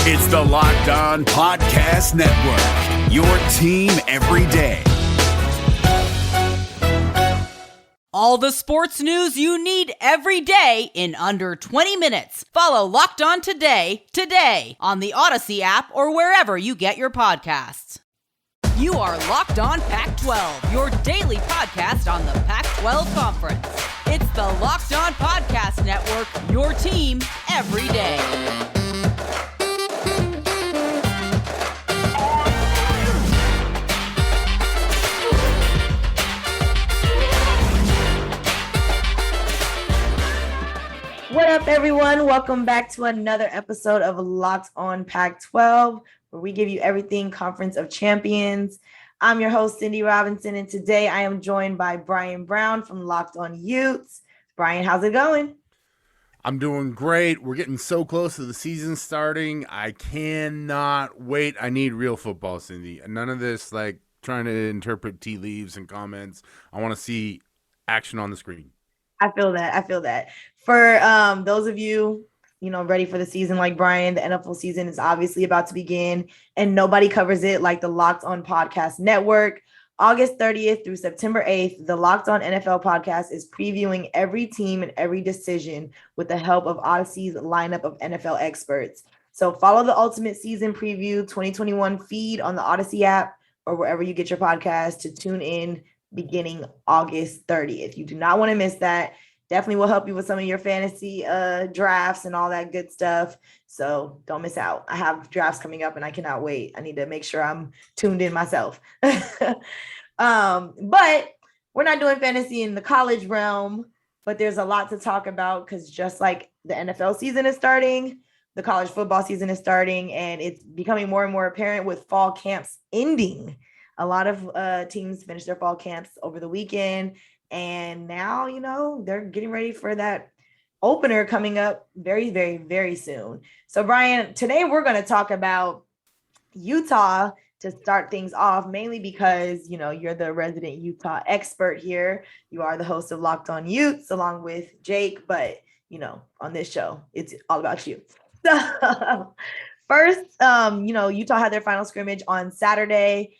It's the Locked On Podcast Network, your team every day. All the sports news you need every day in under 20 minutes. Follow Locked On today on the Odyssey app or wherever you get your podcasts. You are Locked On Pac-12, your daily podcast on the Pac-12 Conference. It's the Locked On Podcast Network, your team every day. What up, everyone? Welcome back to another episode of Locked On Pac-12, where we give you everything Conference of Champions. I'm your host, Cindy Robinson, and today I am joined by Brian Brown from Locked On Utes. Brian, how's it going? I'm doing great. We're getting so close to the season starting. I cannot wait. I need real football, Cindy. None of this like trying to interpret tea leaves and comments. I want to see action on the screen. I feel that. For those of you, ready for the season like Brian, the NFL season is obviously about to begin, and nobody covers it like the Locked On Podcast Network. August 30th through September 8th, the Locked On NFL podcast is previewing every team and every decision with the help of Odyssey's lineup of NFL experts. So follow the Ultimate Season Preview 2021 feed on the Odyssey app or wherever you get your podcast to tune in beginning August 30th. You do not want to miss that. Definitely will help you with some of your fantasy drafts and all that good stuff. So don't miss out. I have drafts coming up and I cannot wait. I need to make sure I'm tuned in myself. But we're not doing fantasy in the college realm, but there's a lot to talk about because just like the NFL season is starting, the college football season is starting, and it's becoming more and more apparent with fall camps ending. A lot of teams finish their fall camps over the weekend, and now, they're getting ready for that opener coming up very, very, very soon. So, Brian, today we're going to talk about Utah to start things off, mainly because, you're the resident Utah expert here. You are the host of Locked On Utes along with Jake, but, on this show, it's all about you. So, first, Utah had their final scrimmage on Saturday.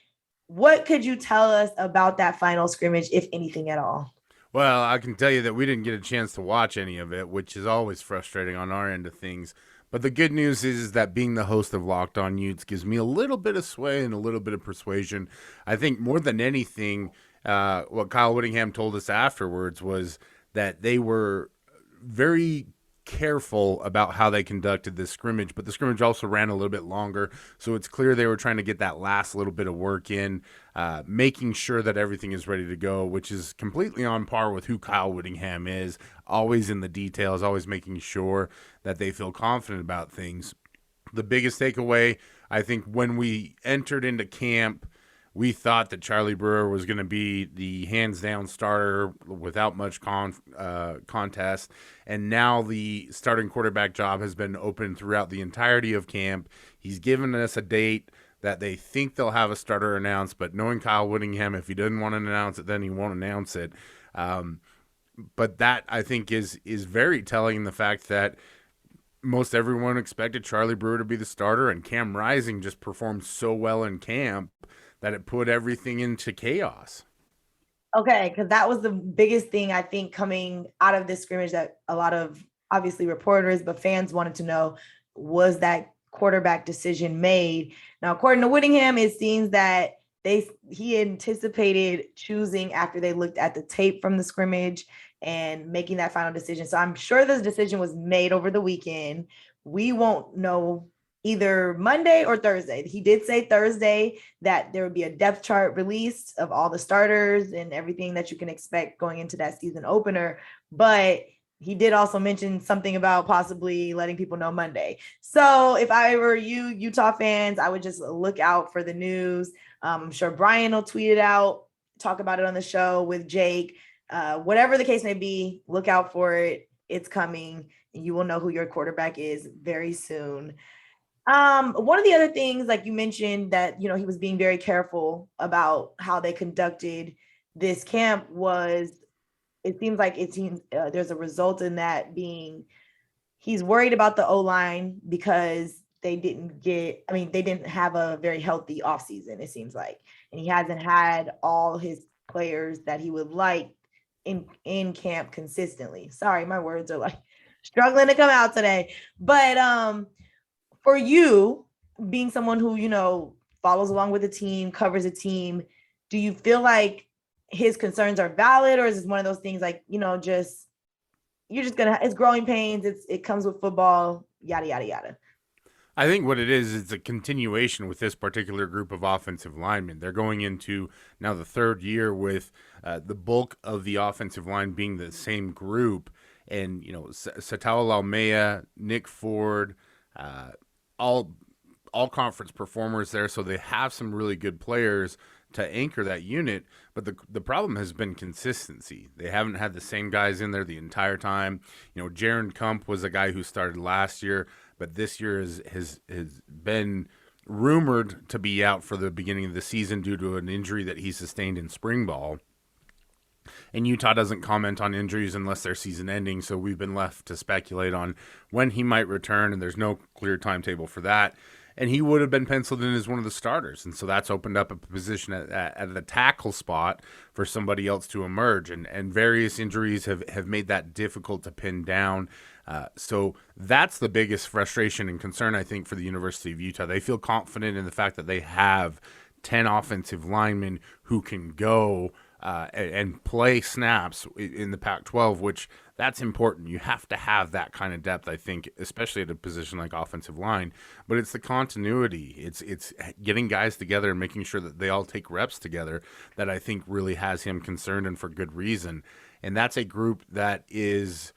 What could you tell us about that final scrimmage, if anything at all? Well, I can tell you that we didn't get a chance to watch any of it, which is always frustrating on our end of things. But the good news is that being the host of Locked On Utes gives me a little bit of sway and a little bit of persuasion. I think more than anything, what Kyle Whittingham told us afterwards was that they were very careful about how they conducted this scrimmage, but the scrimmage also ran a little bit longer, so it's clear they were trying to get that last little bit of work in, making sure that everything is ready to go, which is completely on par with who Kyle Whittingham is, always in the details, always making sure that they feel confident about things. The biggest takeaway, I think, when we entered into camp, we thought that Charlie Brewer was going to be the hands-down starter without much contest, and now the starting quarterback job has been open throughout the entirety of camp. He's given us a date that they think they'll have a starter announced, but knowing Kyle Whittingham, if he doesn't want to announce it, then he won't announce it. But that, I think, is very telling in the fact that most everyone expected Charlie Brewer to be the starter, and Cam Rising just performed so well in camp that it put everything into chaos. Okay, because that was the biggest thing, I think, coming out of this scrimmage that a lot of, obviously, reporters, but fans wanted to know, was that quarterback decision made? Now, according to Whittingham, it seems that he anticipated choosing after they looked at the tape from the scrimmage and making that final decision. So I'm sure this decision was made over the weekend. We won't know either Monday or Thursday. He did say Thursday that there would be a depth chart released of all the starters and everything that you can expect going into that season opener. But he did also mention something about possibly letting people know Monday. So if I were you, Utah fans, I would just look out for the news. I'm sure Brian will tweet it out, talk about it on the show with Jake. Whatever the case may be, look out for it. It's coming. And you will know who your quarterback is very soon. One of the other things, like you mentioned, that, he was being very careful about how they conducted this camp was, it seems like there's a result in that being, he's worried about the O-line because they didn't have a very healthy offseason, it seems like. And he hasn't had all his players that he would like in camp consistently. Sorry, my words are like struggling to come out today. But for you, being someone who, follows along with the team, covers a team, do you feel like his concerns are valid, or is it one of those things like, just you're just gonna, it's growing pains, it comes with football, yada yada yada? I think what it is, it's a continuation with this particular group of offensive linemen. They're going into now the third year with the bulk of the offensive line being the same group. And, Satao Laumea, Nick Ford, all conference performers there. So they have some really good players to anchor that unit. But the problem has been consistency. They haven't had the same guys in there the entire time. Jaron Kump was a guy who started last year, but this year has been rumored to be out for the beginning of the season due to an injury that he sustained in spring ball. And Utah doesn't comment on injuries unless they're season ending, so we've been left to speculate on when he might return, and there's no clear timetable for that. And he would have been penciled in as one of the starters, and so that's opened up a position at the tackle spot for somebody else to emerge. And various injuries have made that difficult to pin down. So that's the biggest frustration and concern, I think, for the University of Utah. They feel confident in the fact that they have 10 offensive linemen who can go and play snaps in the Pac-12, which that's important. You have to have that kind of depth, I think, especially at a position like offensive line. But it's the continuity. It's getting guys together and making sure that they all take reps together that I think really has him concerned, and for good reason. And that's a group that is,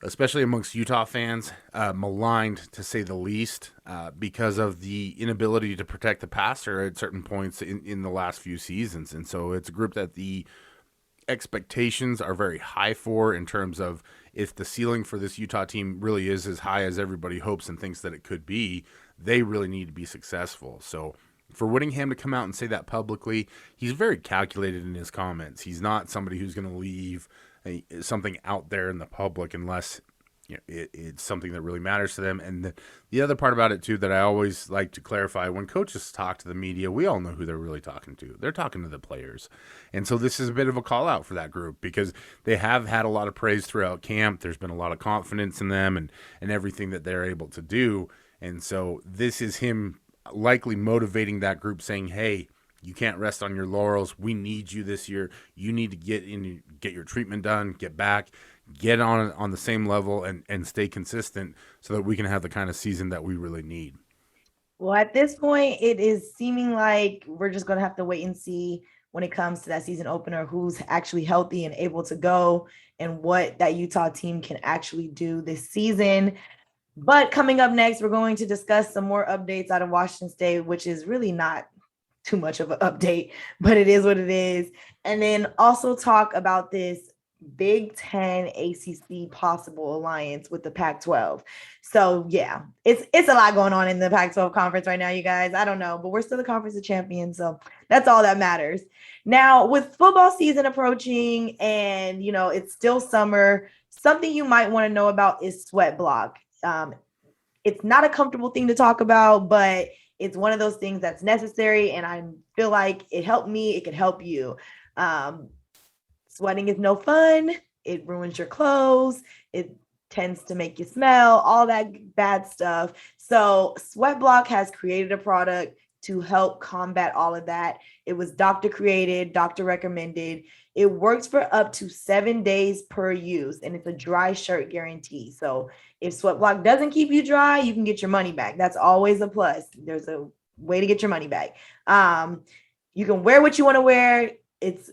especially amongst Utah fans, maligned to say the least, because of the inability to protect the passer at certain points in the last few seasons. And so it's a group that the expectations are very high for, in terms of if the ceiling for this Utah team really is as high as everybody hopes and thinks that it could be, they really need to be successful. So for Whittingham to come out and say that publicly, he's very calculated in his comments. He's not somebody who's going to leave something out there in the public unless it's something that really matters to them. And the other part about it too that I always like to clarify, when coaches talk to the media, we all know who they're really talking to. They're talking to the players. And so this is a bit of a call out for that group, because they have had a lot of praise throughout camp. There's been a lot of confidence in them and everything that they're able to do. And so this is him likely motivating that group, saying, hey, you can't rest on your laurels. We need you this year. You need to get your treatment done, get back, get on the same level, and stay consistent so that we can have the kind of season that we really need. Well, at this point, it is seeming like we're just going to have to wait and see when it comes to that season opener, who's actually healthy and able to go, and what that Utah team can actually do this season. But coming up next, we're going to discuss some more updates out of Washington State, which is really not too much of an update, but it is what it is. And then also talk about this Big Ten ACC possible alliance with the Pac-12. So yeah, it's a lot going on in the Pac-12 conference right now, you guys. I don't know, but we're still the conference of champions, so that's all that matters. Now, with football season approaching and it's still summer, something you might want to know about is sweat block. It's not a comfortable thing to talk about, but it's one of those things that's necessary, and I feel like it helped me. It could help you. Sweating is no fun. It ruins your clothes. It tends to make you smell, all that bad stuff. So Sweat Block has created a product to help combat all of that. It was doctor created, doctor recommended. It works for up to 7 days per use, and it's a dry shirt guarantee. So if Sweat Block doesn't keep you dry, you can get your money back. That's always a plus. There's a way to get your money back. You can wear what you want to wear. It's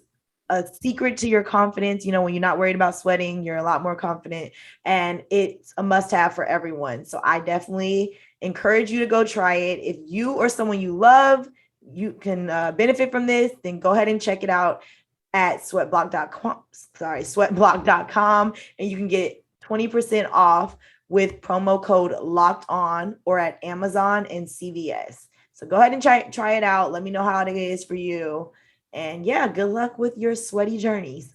a secret to your confidence. When you're not worried about sweating, you're a lot more confident, and it's a must-have for everyone. So I definitely encourage you to go try it. If you or someone you love, you can benefit from this, then go ahead and check it out at sweatblock.com, and you can get 20% off with promo code locked on, or at Amazon and CVS. So go ahead and try it out. Let me know how it is for you. And yeah, good luck with your sweaty journeys.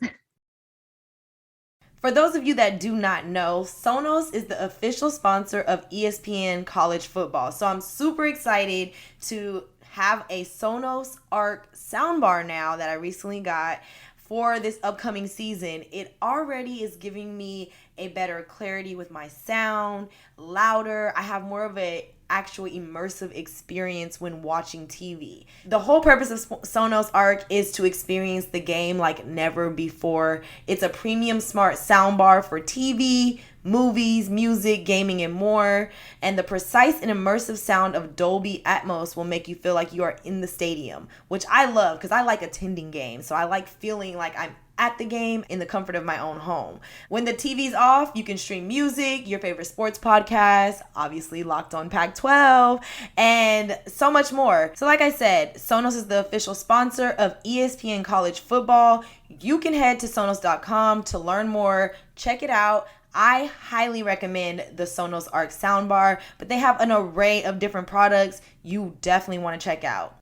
For those of you that do not know, Sonos is the official sponsor of ESPN College Football. So I'm super excited to have a Sonos Arc soundbar now that I recently got for this upcoming season. It already is giving me a better clarity with my sound, louder. I have more of a actual immersive experience when watching TV. The whole purpose of Sonos Arc is to experience the game like never before. It's a premium smart soundbar for TV, movies, music, gaming, and more. And the precise and immersive sound of Dolby Atmos will make you feel like you are in the stadium, which I love because I like attending games. So I like feeling like I'm at the game in the comfort of my own home. When the TV's off, you can stream music, your favorite sports podcast, obviously Locked On Pac-12, and so much more. So like I said, Sonos is the official sponsor of ESPN College Football. You can head to Sonos.com to learn more. Check it out. I highly recommend the Sonos Arc soundbar, but they have an array of different products you definitely want to check out.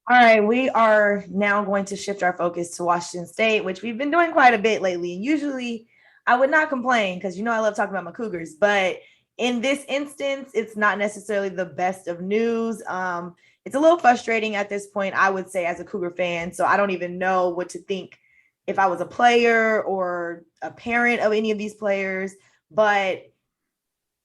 All right, we are now going to shift our focus to Washington State, which we've been doing quite a bit lately. And usually I would not complain because, I love talking about my Cougars. But in this instance, it's not necessarily the best of news. It's a little frustrating at this point, I would say, as a Cougar fan. So I don't even know what to think if I was a player or a parent of any of these players. But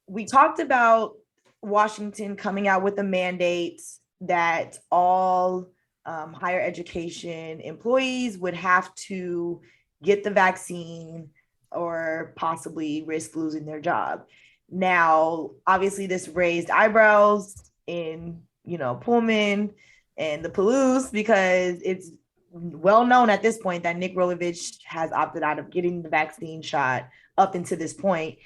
we talked about Washington coming out with a mandate that all higher education employees would have to get the vaccine or possibly risk losing their job. Now, obviously, this raised eyebrows in, Pullman and the Palouse because it's well known at this point that Nick Rolovich has opted out of getting the vaccine shot up until this point.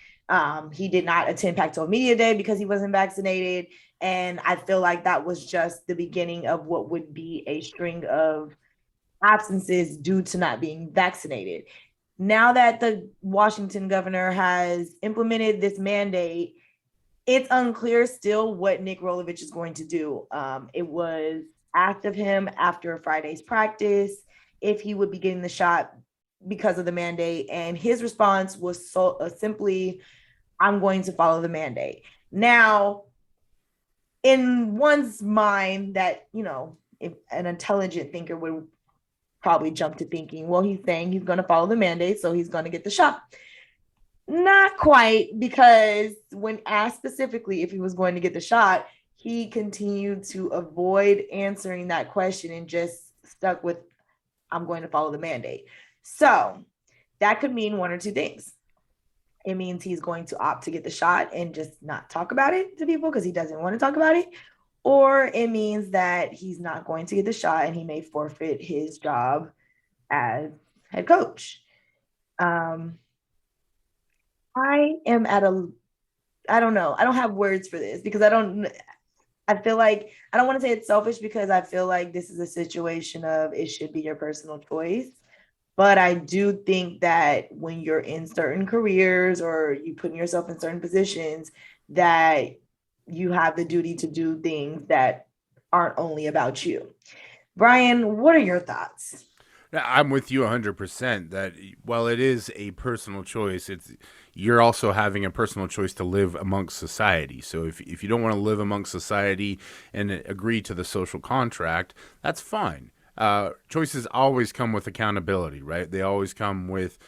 He did not attend Pac-12 Media Day because he wasn't vaccinated. And I feel like that was just the beginning of what would be a string of absences due to not being vaccinated. Now that the Washington governor has implemented this mandate, it's unclear still what Nick Rolovich is going to do. It was asked of him after Friday's practice if he would be getting the shot because of the mandate. And his response was simply, I'm going to follow the mandate. Now, in one's mind that, if an intelligent thinker would probably jump to thinking, well, he's saying he's going to follow the mandate, so he's going to get the shot. Not quite, because when asked specifically if he was going to get the shot, he continued to avoid answering that question and just stuck with, I'm going to follow the mandate. So that could mean one or two things. It means he's going to opt to get the shot and just not talk about it to people because he doesn't want to talk about it. Or it means that he's not going to get the shot and he may forfeit his job as head coach. I am at I don't know. I don't have words for this because I feel like, I don't want to say it's selfish because I feel like this is a situation of it should be your personal choice. But I do think that when you're in certain careers or you put yourself in certain positions, that you have the duty to do things that aren't only about you. Brian, what are your thoughts? I'm with you 100% that while it is a personal choice, you're also having a personal choice to live amongst society. So if you don't want to live amongst society and agree to the social contract, that's fine. Choices always come with accountability, right? They always come with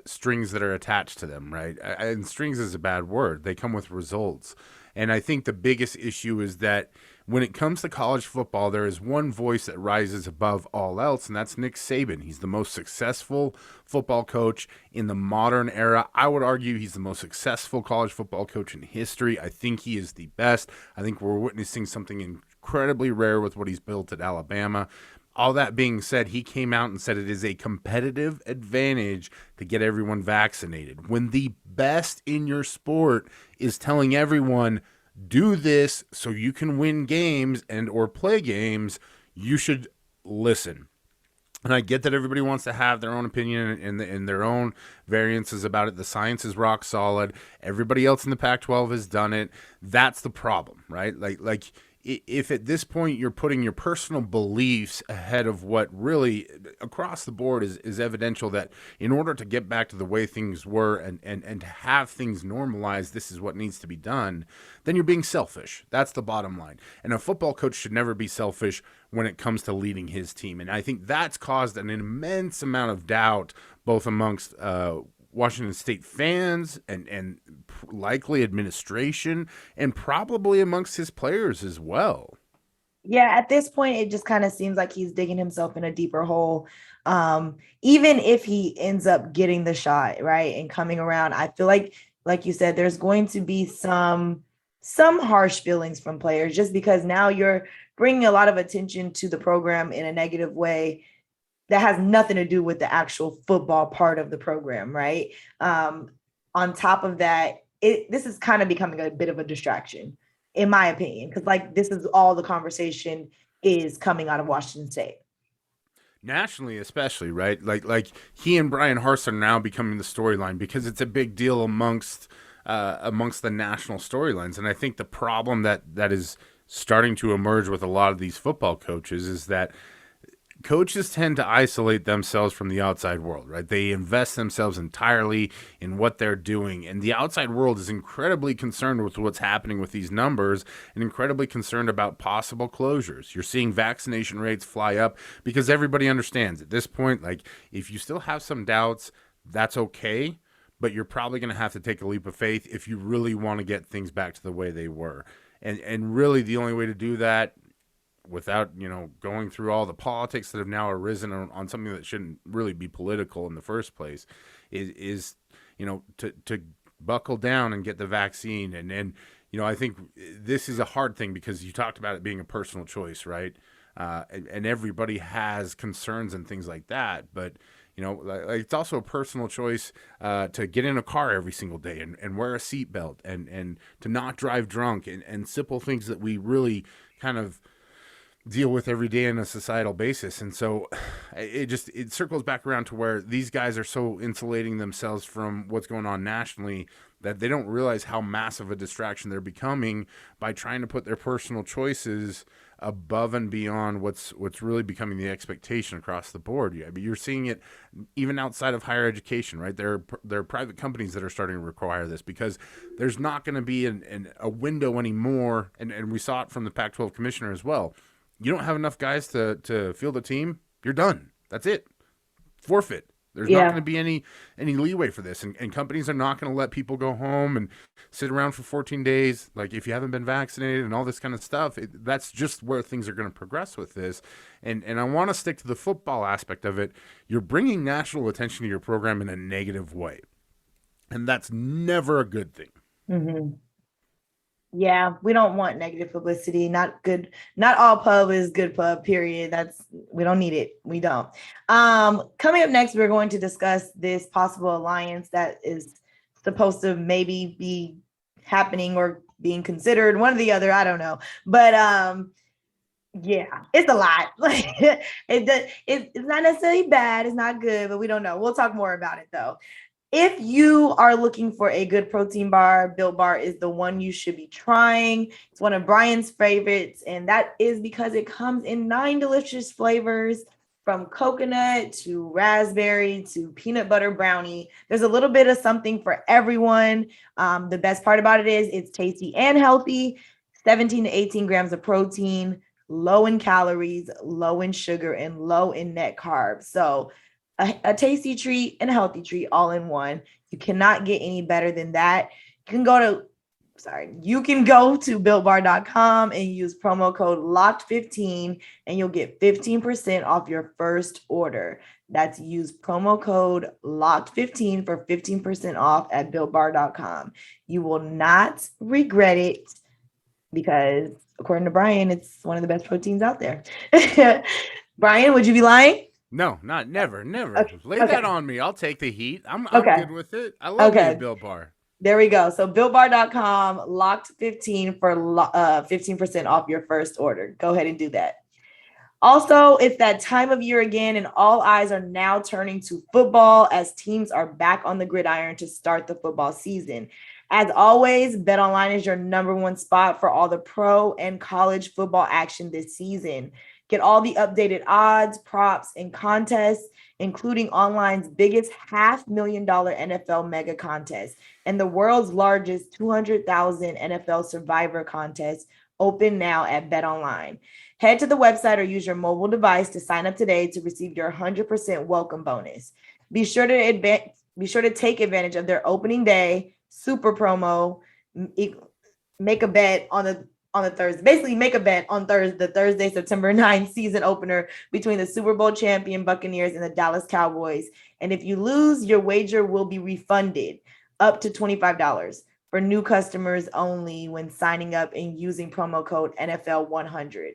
strings that are attached to them, right? And strings is a bad word. They come with results. And I think the biggest issue is that when it comes to college football, there is one voice that rises above all else, and that's Nick Saban. He's the most successful football coach in the modern era. I would argue he's the most successful college football coach in history. I think he is the best. I think we're witnessing something incredibly rare with what he's built at Alabama. All that being said, he came out and said it is a competitive advantage to get everyone vaccinated. When the best in your sport is telling everyone, do this so you can win games and or play games, you should listen. And I get that everybody wants to have their own opinion and their own variances about it. The science is rock solid. Everybody else in the Pac-12 has done it. That's the problem, right? Like if at this point you're putting your personal beliefs ahead of what really across the board is evidential that in order to get back to the way things were and to have things normalized, this is what needs to be done, then you're being selfish. That's the bottom line. And a football coach should never be selfish when it comes to leading his team. And I think that's caused an immense amount of doubt both amongst Washington State fans and likely administration and probably amongst his players as well. Yeah, at this point, it just kind of seems like he's digging himself in a deeper hole. Even if he ends up getting the shot, right, and coming around, I feel like you said, there's going to be some harsh feelings from players just because now you're bringing a lot of attention to the program in a negative way that has nothing to do with the actual football part of the program, right? On top of that, this is kind of becoming a bit of a distraction, in my opinion, because like this is all the conversation is coming out of Washington State. Nationally, especially, right? Like he and Brian Harsin are now becoming the storyline because it's a big deal amongst the national storylines. And I think the problem that is starting to emerge with a lot of these football coaches is that coaches tend to isolate themselves from the outside world, right? They invest themselves entirely in what they're doing. And the outside world is incredibly concerned with what's happening with these numbers and incredibly concerned about possible closures. You're seeing vaccination rates fly up because everybody understands at this point, like if you still have some doubts, that's okay. But you're probably going to have to take a leap of faith if you really want to get things back to the way they were. And really the only way to do that without, going through all the politics that have now arisen on something that shouldn't really be political in the first place is to buckle down and get the vaccine. And I think this is a hard thing because you talked about it being a personal choice, right? And everybody has concerns and things like that. But, it's also a personal choice to get in a car every single day and wear a seatbelt and to not drive drunk and simple things that we really kind of deal with every day on a societal basis. And so it circles back around to where these guys are so insulating themselves from what's going on nationally that they don't realize how massive a distraction they're becoming by trying to put their personal choices above and beyond what's really becoming the expectation across the board. Yeah, but you're seeing it even outside of higher education, right? There are private companies that are starting to require this because there's not going to be a window anymore. And we saw it from the Pac-12 commissioner as well. You don't have enough guys to field a team, you're done. That's it. Forfeit. There's not going to be any leeway for this. And companies are not going to let people go home and sit around for 14 days. Like if you haven't been vaccinated and all this kind of stuff, that's just where things are going to progress with this. And I want to stick to the football aspect of it. You're bringing national attention to your program in a negative way. And that's never a good thing. Mm-hmm. Yeah, we don't want negative publicity. Not good. Not all pub is good pub, period. We don't need it. We don't. Coming up next, we're going to discuss this possible alliance that is supposed to maybe be happening or being considered, one or the other. I don't know. But yeah, it's a lot. It's not necessarily bad. It's not good, but we don't know. We'll talk more about it though. If you are looking for a good protein bar, Built Bar is the one you should be trying. It's one of Brian's favorites, and that is because it comes in 9 delicious flavors, from coconut to raspberry to peanut butter brownie. There's a little bit of something for everyone. The best part about it is it's tasty and healthy, 17 to 18 grams of protein, low in calories, low in sugar, and low in net carbs. So a tasty treat and a healthy treat all in one. You cannot get any better than that. You can go to builtbar.com and use promo code LOCKED15 and you'll get 15% off your first order. That's use promo code LOCKED15 for 15% off at builtbar.com. You will not regret it because according to Brian, it's one of the best proteins out there. Brian, would you be lying? No, never. Okay. Lay that on me. I'll take the heat. I'm good with it. I love the Built Bar. There we go. So builtbar.com, locked15 for 15% off your first order. Go ahead and do that. Also, it's that time of year again, and all eyes are now turning to football as teams are back on the gridiron to start the football season. As always, BetOnline is your number one spot for all the pro and college football action this season. Get all the updated odds, props, and contests, including online's biggest $500,000 NFL mega contest and the world's largest 200,000 NFL Survivor contest, open now at BetOnline. Head to the website or use your mobile device to sign up today to receive your 100% welcome bonus. Be sure to take advantage of their opening day super promo. Make a bet on the Thursday. Basically, make a bet on Thursday, September 9th season opener between the Super Bowl champion Buccaneers and the Dallas Cowboys. And if you lose, your wager will be refunded up to $25 for new customers only when signing up and using promo code NFL100.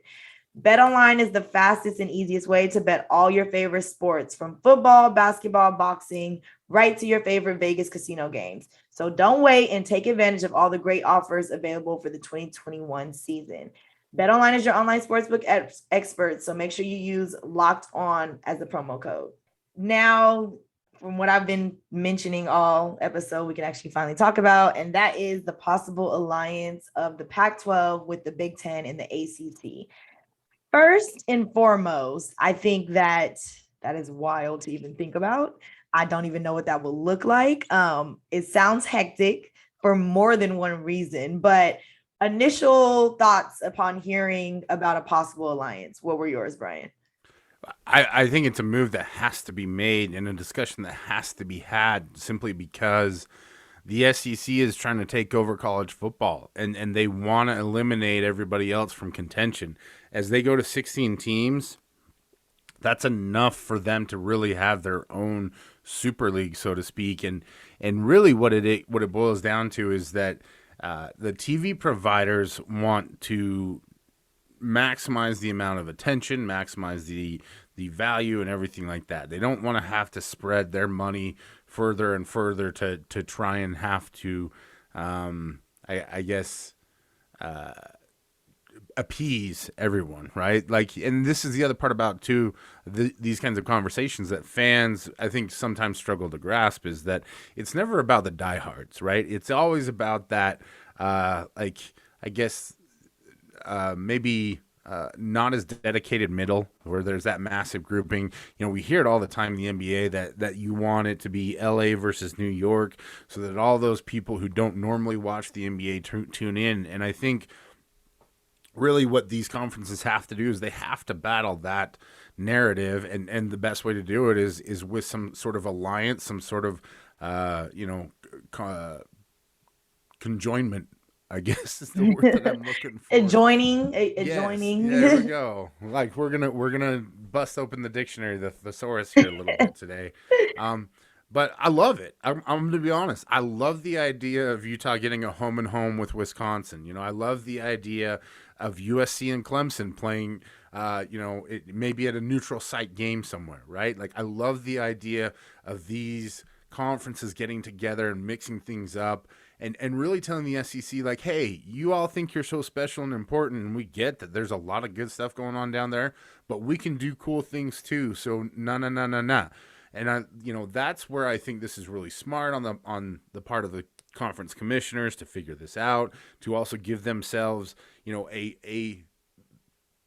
BetOnline is the fastest and easiest way to bet all your favorite sports, from football, basketball, boxing, right to your favorite Vegas casino games. So don't wait and take advantage of all the great offers available for the 2021 season. BetOnline is your online sportsbook expert, so make sure you use Locked On as the promo code. Now, from what I've been mentioning all episode, we can actually finally talk about, and that is the possible alliance of the Pac-12 with the Big Ten and the ACC. First and foremost, I think that is wild to even think about. I don't even know what that will look like. It sounds hectic for more than one reason, but initial thoughts upon hearing about a possible alliance. What were yours, Brian? I think it's a move that has to be made and a discussion that has to be had, simply because the SEC is trying to take over college football, and they want to eliminate everybody else from contention. As they go to 16 teams, that's enough for them to really have their own super league, so to speak. And really what it boils down to is that the TV providers want to maximize the amount of attention, maximize the value and everything like that. They don't want to have to spread their money further and further to try and have to, I guess, appease everyone, right? Like, and this is the other part about too, these kinds of conversations that fans, I think, sometimes struggle to grasp, is that it's never about the diehards, right? It's always about that, like, I guess, maybe not as dedicated middle, where there's that massive grouping. You know, we hear it all the time in the NBA that you want it to be LA versus New York, so that all those people who don't normally watch the NBA tune in. And I think really what these conferences have to do is they have to battle that narrative, and the best way to do it is with some sort of alliance, some sort of conjoinment, I guess is the word that I'm looking for. Adjoining. Yes, there we go. Like, we're gonna bust open the dictionary, the thesaurus here a little bit today. But I love it. I'm going to be honest. I love the idea of Utah getting a home and home with Wisconsin. You know, I love the idea of USC and Clemson playing, maybe at a neutral site game somewhere, right? Like, I love the idea of these conferences getting together and mixing things up and really telling the SEC, like, hey, you all think you're so special and important, and we get that there's a lot of good stuff going on down there, but we can do cool things too. So nah. And that's where I think this is really smart on the part of the conference commissioners to figure this out, to also give themselves, a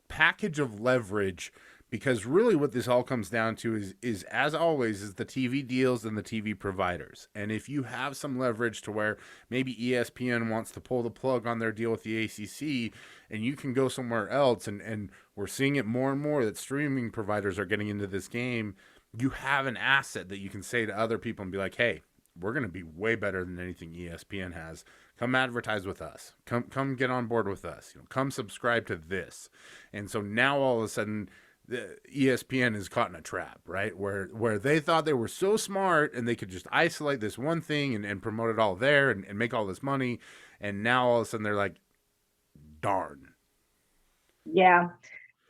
package of leverage, because really what this all comes down to is as always, is the TV deals and the TV providers. And if you have some leverage to where maybe ESPN wants to pull the plug on their deal with the ACC, and you can go somewhere else, and we're seeing it more and more that streaming providers are getting into this game, you have an asset that you can say to other people and be like, hey, we're going to be way better than anything ESPN has. Come advertise with us. Come get on board with us. Come subscribe to this. And so now all of a sudden, the ESPN is caught in a trap, right? Where they thought they were so smart and they could just isolate this one thing and promote it all there and make all this money. And now all of a sudden they're like, darn. Yeah,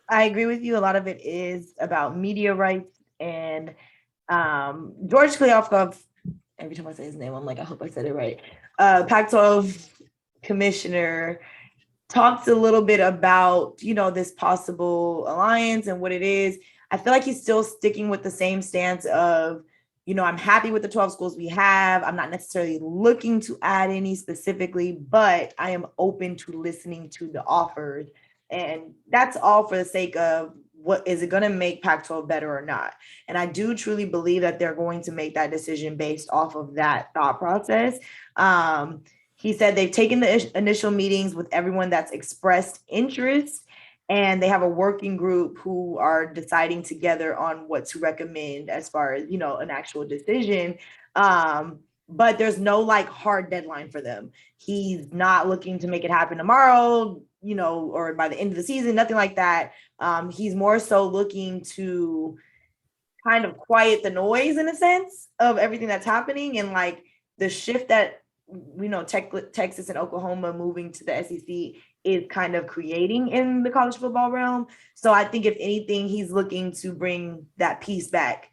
I agree with you. A lot of it is about media rights. And George Kliavkoff, every time I say his name, I'm like, I hope I said it right. Pac-12 commissioner talked a little bit about, this possible alliance and what it is. I feel like he's still sticking with the same stance of I'm happy with the 12 schools we have. I'm not necessarily looking to add any specifically, but I am open to listening to the offers. And that's all for the sake of what is it going to make Pac-12 better or not? And I do truly believe that they're going to make that decision based off of that thought process. He said they've taken the initial meetings with everyone that's expressed interest, and they have a working group who are deciding together on what to recommend as far as, an actual decision. But there's no like hard deadline for them. He's not looking to make it happen tomorrow, or by the end of the season, nothing like that. He's more so looking to kind of quiet the noise in a sense of everything that's happening, and like the shift that Texas and Oklahoma moving to the SEC is kind of creating in the college football realm. So I think if anything, he's looking to bring that piece back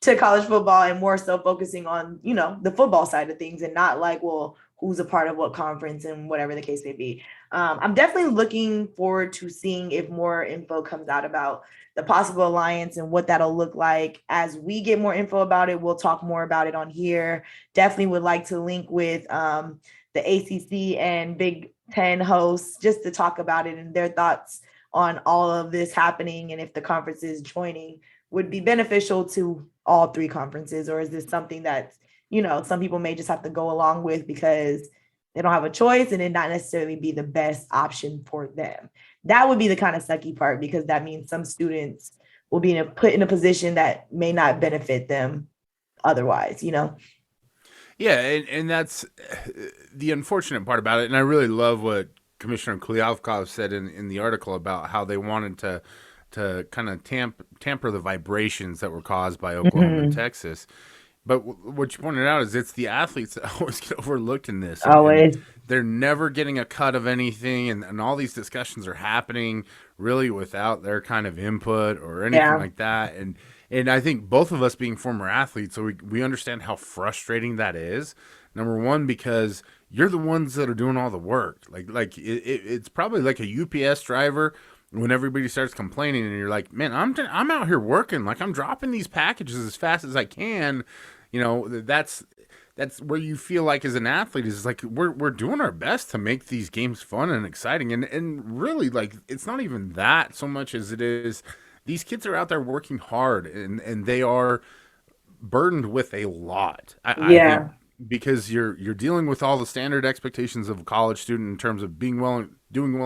to college football, and more so focusing on, the football side of things, and not like, well, who's a part of what conference and whatever the case may be. I'm definitely looking forward to seeing if more info comes out about the possible alliance and what that'll look like. As we get more info about it, we'll talk more about it on here. Definitely would like to link with the ACC and Big Ten hosts just to talk about it and their thoughts on all of this happening, and if the conferences joining would be beneficial to all three conferences, or is this something that, some people may just have to go along with because they don't have a choice and it not necessarily be the best option for them. That would be the kind of sucky part, because that means some students will be put in a position that may not benefit them otherwise, Yeah, and that's the unfortunate part about it. And I really love what Commissioner Klyavkov said in the article about how they wanted to kind of tamper the vibrations that were caused by Oklahoma and Texas. But what you pointed out is it's the athletes that always get overlooked in this. Always. And they're never getting a cut of anything, and all these discussions are happening really without their kind of input or anything like that. And I think both of us being former athletes, so we understand how frustrating that is. Number one, because you're the ones that are doing all the work. It's probably like a UPS driver when everybody starts complaining and you're like, man, I'm out here working. Like, I'm dropping these packages as fast as I can. That's where you feel like as an athlete is like we're doing our best to make these games fun and exciting. And really, like, it's not even that so much as it is these kids are out there working hard, and they are burdened with a lot. I think, because you're dealing with all the standard expectations of a college student in terms of doing well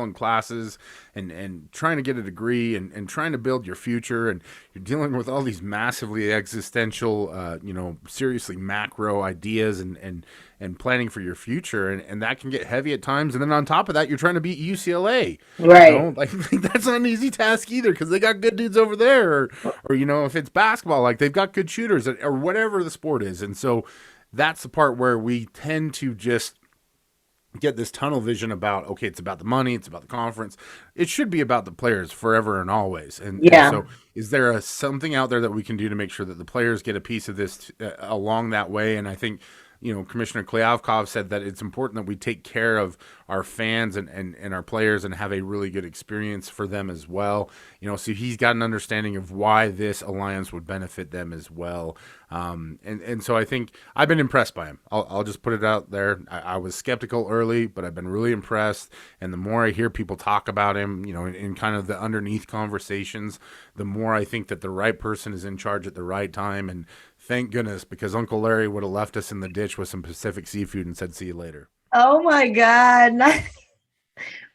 in classes and trying to get a degree and trying to build your future, and you're dealing with all these massively existential, seriously macro ideas and planning for your future, and that can get heavy at times. And then on top of that, you're trying to beat UCLA, right? Like that's not an easy task either, because they got good dudes over there, or if it's basketball, like they've got good shooters, or whatever the sport is. And so that's the part where we tend to just get this tunnel vision about, okay, it's about the money, it's about the conference. It should be about the players forever and always. And so is there something out there that we can do to make sure that the players get a piece of this along that way? And I think, Commissioner Klyavkov said that it's important that we take care of our fans and our players and have a really good experience for them as well. So he's got an understanding of why this alliance would benefit them as well. And so I think I've been impressed by him. I'll just put it out there. I was skeptical early, but I've been really impressed. And the more I hear people talk about him, in kind of the underneath conversations, the more I think that the right person is in charge at the right time. And thank goodness, because Uncle Larry would have left us in the ditch with some Pacific seafood and said, see you later. Oh my God.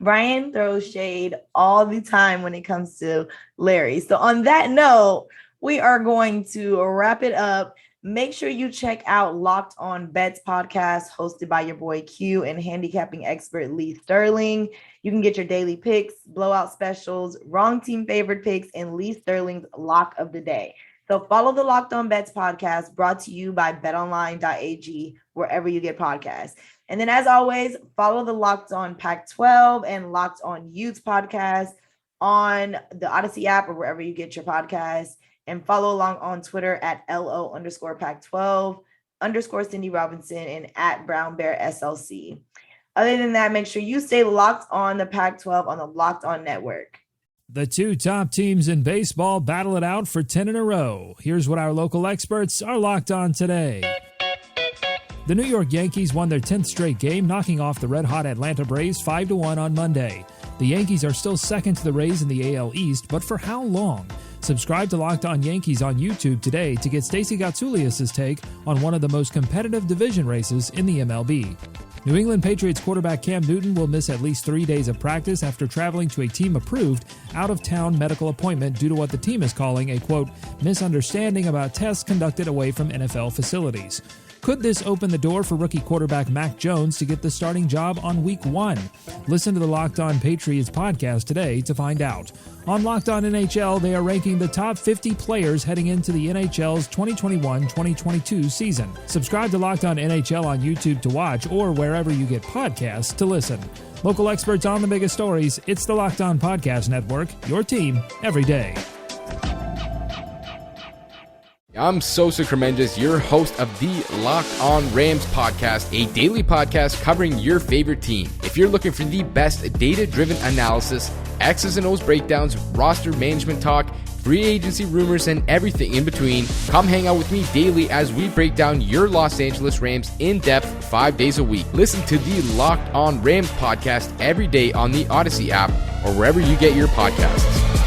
Brian throws shade all the time when it comes to Larry. So on that note, we are going to wrap it up. Make sure you check out Locked On Bets podcast, hosted by your boy Q and handicapping expert Lee Sterling. You can get your daily picks, blowout specials, wrong team favorite picks, and Lee Sterling's lock of the day. So follow the Locked On Bets podcast, brought to you by betonline.ag, wherever you get podcasts. And then, as always, follow the Locked On Pac-12 and Locked On Utes podcast on the Odyssey app or wherever you get your podcasts. And follow along on Twitter at LO_Pac-12 _Cindy Robinson and at Brown Bear SLC. Other than that, make sure you stay locked on the Pac-12 on the Locked On Network. The two top teams in baseball battle it out for 10 in a row. Here's what our local experts are locked on today. The New York Yankees won their 10th straight game, knocking off the red-hot Atlanta Braves 5-1 on Monday. The Yankees are still second to the Rays in the AL East, but for how long? Subscribe to Locked On Yankees on YouTube today to get Stacey Gotsulias' take on one of the most competitive division races in the MLB. New England Patriots quarterback Cam Newton will miss at least 3 days of practice after traveling to a team-approved, out-of-town medical appointment due to what the team is calling a, quote, misunderstanding about tests conducted away from NFL facilities. Could this open the door for rookie quarterback Mac Jones to get the starting job on Week 1? Listen to the Locked On Patriots podcast today to find out. On Locked On NHL, they are ranking the top 50 players heading into the NHL's 2021-2022 season. Subscribe to Locked On NHL on YouTube to watch or wherever you get podcasts to listen. Local experts on the biggest stories, it's the Locked On Podcast Network, your team every day. I'm Sosa Cremenges, your host of the Locked On Rams podcast, a daily podcast covering your favorite team. If you're looking for the best data-driven analysis, X's and O's breakdowns, roster management talk, free agency rumors, and everything in between, come hang out with me daily as we break down your Los Angeles Rams in depth 5 days a week. Listen to the Locked On Rams podcast every day on the Odyssey app or wherever you get your podcasts.